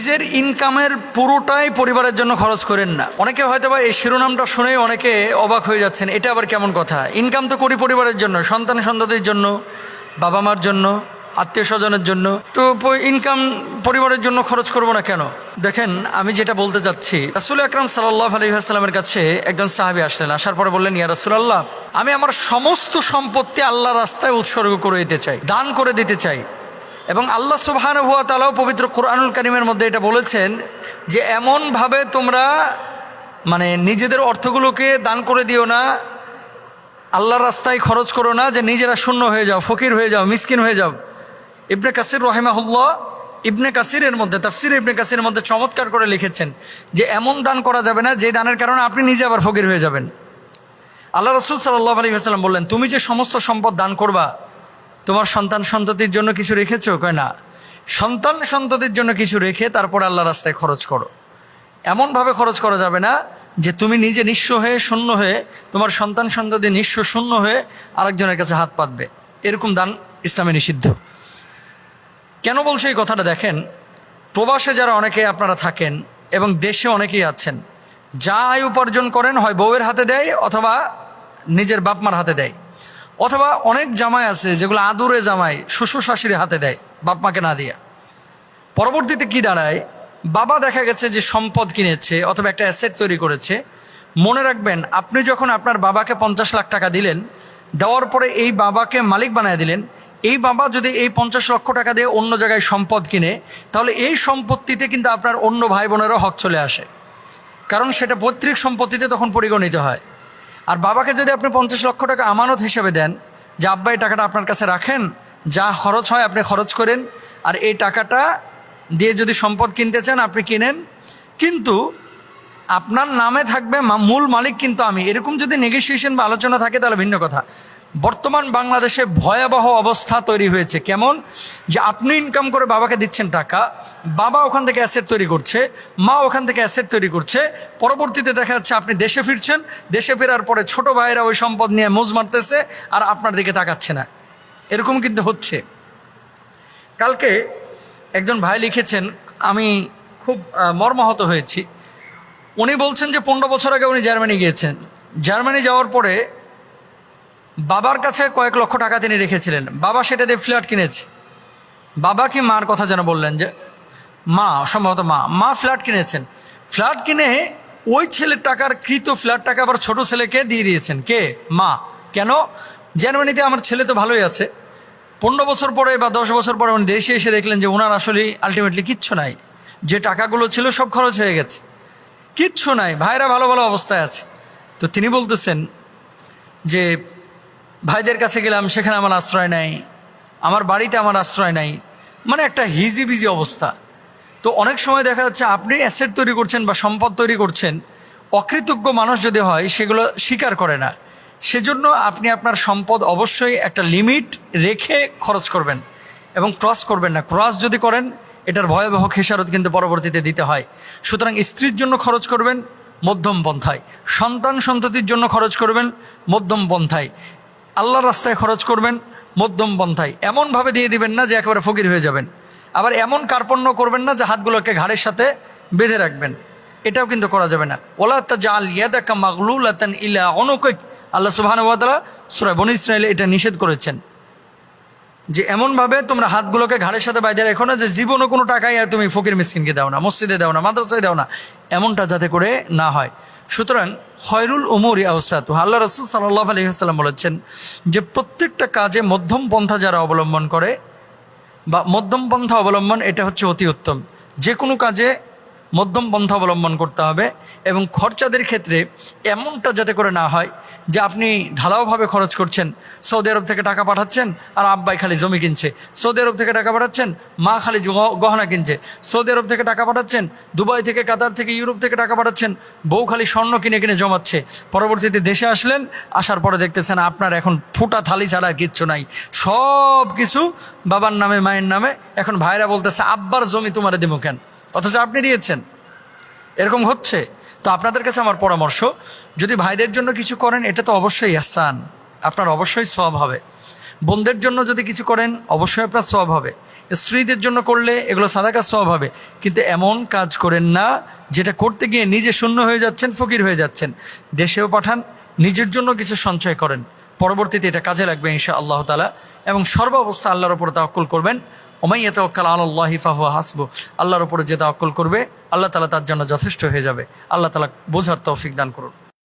নিজের ইনকামের পুরোটাই পরিবারের জন্য খরচ করেন না। অনেকে হয়তো বা এই শিরোনামটা শুনেই অনেকে অবাক হয়ে যাচ্ছেন, এটা আবার কেমন কথা? ইনকাম তো করি পরিবারের জন্য, সন্তান সন্ততির জন্য, বাবা মার জন্য, আত্মীয় স্বজনের জন্য, তো ইনকাম পরিবারের জন্য খরচ করব না কেন? দেখেন, আমি যেটা বলতে চাচ্ছি, রাসূল আকরাম সাল্লাল্লাহু আলাইহি ওয়াসাল্লামের কাছে একজন সাহাবী আসলেন। আসার পরে বললেন, ইয়া রাসূলুল্লাহ, আমি আমার সমস্ত সম্পত্তি আল্লাহর রাস্তায় উৎসর্গ করে দিতে চাই, দান করে দিতে চাই। এবং আল্লাহ সুবহানাহু ওয়া তাআলা পবিত্র কোরআনুল কারীমের মধ্যে এটা বলেছেন যে এমনভাবে তোমরা নিজেদের অর্থগুলোকে দান করে দিও না, আল্লাহর রাস্তায় খরচ করো না যে নিজেরা শূন্য হয়ে যাও, ফকির হয়ে যাও, মিসকিন হয়ে যাও। ইবনে কাসির রাহিমাহুল্লাহ ইবনে কাসিরের মধ্যে, তাফসির ইবনে কাসিরের মধ্যে চমৎকার করে লিখেছেন যে এমন দান করা যাবে না যে দানের কারণে আপনি নিজে আবার ফকির হয়ে যাবেন। আল্লাহ রাসূল সাল্লাল্লাহু আলাইহি ওয়াসাল্লাম বললেন, তুমি যে সমস্ত সম্পদ দান করবা, তোমার সন্তান সন্ততির জন্য কিছু রেখেছো? কয় না। সন্তান সন্ততির জন্য কিছু রেখে তারপর আল্লাহর রাস্তায় খরচ করো। এমনভাবে খরচ করা যাবে না যে তুমি নিজে নিঃস্ব হয়ে শূন্য হয়ে, তোমার সন্তান সন্ততি নিঃস্ব শূন্য হয়ে আরেকজনের কাছে হাত পাতবে। এরকম দান ইসলামে নিষিদ্ধ। কেন বলছো এই কথাটা? দেখেন, প্রবাসে যারা অনেকে আপনারা থাকেন এবং দেশে অনেকেই আছেন, যা আয় উপার্জন করেন হয় বউয়ের হাতে দেয় অথবা নিজের বাপমার হাতে দেয়, অথবা অনেক জামাই আছে যেগুলো আদুরে জামাই শ্বশুর শাশুড়ির হাতে দেয় বাপমাকে না দিয়া। পরবর্তীতে কি দাঁড়ায়, বাবা দেখা গেছে যে সম্পদ কিনেছে অথবা একটা অ্যাসেট তৈরি করেছে। মনে রাখবেন, আপনি যখন আপনার বাবাকে 50 লাখ টাকা দিলেন, দেওয়ার পরে এই বাবাকে মালিক বানিয়ে দিলেন, এই বাবা যদি এই 50 লক্ষ টাকা দিয়ে অন্য জায়গায় সম্পদ কিনে, তাহলে এই সম্পত্তিতে কিন্তু আপনার অন্য ভাই বোনেরও হক চলে আসে, কারণ সেটা পৈতৃক সম্পত্তিতে তখন পরিগণিত হয়। আর বাবাকে যদি আপনি 50 লক্ষ টাকা আমানত হিসেবে দেন যে আব্বা এই টাকাটা আপনার কাছে রাখেন, যা খরচ হয় আপনি খরচ করেন, আর এই টাকাটা দিয়ে যদি সম্পদ কিনতে চান আপনি কিনেন, কিন্তু আপনার নামে থাকবে মূল মালিক কিন্তু আমি। এরকম যদি নেগোসিয়েশন বা আলোচনা থাকে তাহলে ভিন্ন কথা। বর্তমান বাংলাদেশে ভয়াবহ অবস্থা তৈরি হয়েছে। কেমন? যে আপনি ইনকাম করে বাবাকে দিচ্ছেন টাকা, বাবা ওখান থেকে অ্যাসেট তৈরি করছে, মা ওখান থেকে অ্যাসেট তৈরি করছে, পরবর্তীতে দেখা যাচ্ছে আপনি দেশে ফিরছেন, দেশে ফেরার পরে ছোট ভাইয়েরা ওই সম্পদ নিয়ে মোজ মারতেছে আর আপনার দিকে তাকাচ্ছে না। এরকম কিন্তু হচ্ছে। কালকে একজন ভাই লিখেছেন, আমি খুব মর্মাহত হয়েছি। উনি বলছেন যে 15 বছর আগে উনি জার্মানি গিয়েছেন। জার্মানি যাওয়ার পরে বাবার কাছে কয়েক লক্ষ টাকা তিনি রেখেছিলেন, বাবা সেটা দিয়ে ফ্ল্যাট কিনেছে। বাবা কি মার কথা যেন বললেন, যে মা, সম্ভবত মা ফ্ল্যাট কিনেছেন। ফ্ল্যাট কিনে ওই ছেলের টাকার কৃত ফ্ল্যাট টাকা আবার ছোট ছেলেকে দিয়ে দিয়েছেন। কে? মা। কেন? জার্মানিতে আমার ছেলে তো ভালোই আছে। 15 বছর পরে বা 10 বছর পরে উনি দেশে এসে দেখলেন যে ওনার আসলে আলটিমেটলি কিচ্ছু নাই, যে টাকাগুলো ছিল সব খরচ হয়ে গেছে, কিচ্ছু নাই, ভাইরা ভালো ভালো অবস্থায় আছে। তো তিনি বলতেছেন যে ভাইদের কাছে গেলাম, সেখানে আমার আশ্রয় নাই, আমার বাড়িতে আমার আশ্রয় নাই, একটা হিজিবিজি অবস্থা। তো অনেক সময় দেখা যাচ্ছে আপনি অ্যাসেট তৈরি করছেন বা সম্পদ তৈরি করছেন, অকৃতজ্ঞ মানুষ যদি হয় সেগুলো স্বীকার করে না। সেজন্য আপনি আপনার সম্পদ অবশ্যই একটা লিমিট রেখে খরচ করবেন এবং ক্রস করবেন না। ক্রস যদি করেন এটার ভয়াবহ খেসারত কিন্তু পরবর্তীতে দিতে হয়। সুতরাং স্ত্রীর জন্য খরচ করবেন মধ্যম পন্থায়, সন্তান সন্ততির জন্য খরচ করবেন মধ্যম পন্থায়, আল্লাহর রাস্তায় খরচ করবেন মধ্যম পন্থায়। এমনভাবে দিয়ে দিবেন না যে একেবারে ফকির হয়ে যাবেন, আবার এমন কার্পণ্য করবেন না যে হাতগুলোকে ঘাড়ের সাথে বেঁধে রাখবেন, এটাও কিন্তু করা যাবে না। ওয়ালা তাজআল ইয়াদাকা মাগলুলাতান ইলা উনুকিক, আল্লাহ সুবহানাহু ওয়া তাআলা সূরা বনী ইসরাঈলে এটা নিষেধ করেছেন যে এমনভাবে তোমরা হাতগুলোকে ঘাড়ের সাথে বাইরে রেখো না যে জীবনে কোনো টাকাই তুমি ফকির মিসকিনকে দাও না, মসজিদে দাও না, মাদ্রাসায় দাও না, এমনটা যাতে করে না হয়। সুতরাং খয়রুল উমুরি আওসাতুহা, আল্লাহ রাসূল সাল্লাল্লাহু আলাইহি ওয়াসাল্লাম বলেছেন যে প্রত্যেকটা কাজে মধ্যম পন্থা যারা অবলম্বন করে বা মধ্যম পন্থা অবলম্বন, এটা হচ্ছে অতি উত্তম। যে কোনো কাজে মধ্যম পন্থা অবলম্বন করতে হবে এবং খরচাদের ক্ষেত্রে এমনটা যাতে করে না হয় যে আপনি ঢালাওভাবে খরচ করছেন, সৌদি আরব থেকে টাকা পাঠাচ্ছেন আর আব্বাই খালি জমি কিনছে, সৌদি আরব থেকে টাকা পাঠাচ্ছেন মা খালি গহনা কিনছে, সৌদি আরব থেকে টাকা পাঠাচ্ছেন, দুবাই থেকে, কাতার থেকে, ইউরোপ থেকে টাকা পাঠাচ্ছেন, বউ খালি স্বর্ণ কিনে কিনে জমাচ্ছে। পরবর্তীতে দেশে আসলেন, আসার পরে দেখতেছেন আপনার এখন ফুটা থালি ছাড়া কিচ্ছু নাই, সব কিছু বাবার নামে মায়ের নামে। এখন ভাইরা বলতেছে আব্বার জমি তোমারে দেবো কেন, অথচ আপনি দিয়েছেন। এরকম হচ্ছে। তো আপনাদের কাছে আমার পরামর্শ, যদি ভাইদের জন্য কিছু করেন এটা তো অবশ্যই ইহসান, আপনার অবশ্যই সওয়াব হবে। বোনদের জন্য যদি কিছু করেন অবশ্যই আপনার সওয়াব হবে, স্ত্রীদের জন্য করলে এগুলো সাদাকার সওয়াব হবে। কিন্তু এমন কাজ করেন না যেটা করতে গিয়ে নিজে শূন্য হয়ে যাচ্ছেন, ফকির হয়ে যাচ্ছেন। দেশেও পাঠান, নিজের জন্য কিছু সঞ্চয় করেন, পরবর্তীতে এটা কাজে লাগবে ইনশাআল্লাহ তাআলা। এবং সর্বাবস্থা আল্লাহর উপর তাওয়াক্কুল করবেন। ওমান ইয়াতাওয়াক্কাল আলাল্লাহি ফাহুয়া হাসবুহ, আল্লাহর উপরে যে তাওয়াক্কুল করবে আল্লাহ তাআলা তার জন্য যথেষ্ট হয়ে যাবে। আল্লাহ তাআলা বোঝার তৌফিক দান করুন।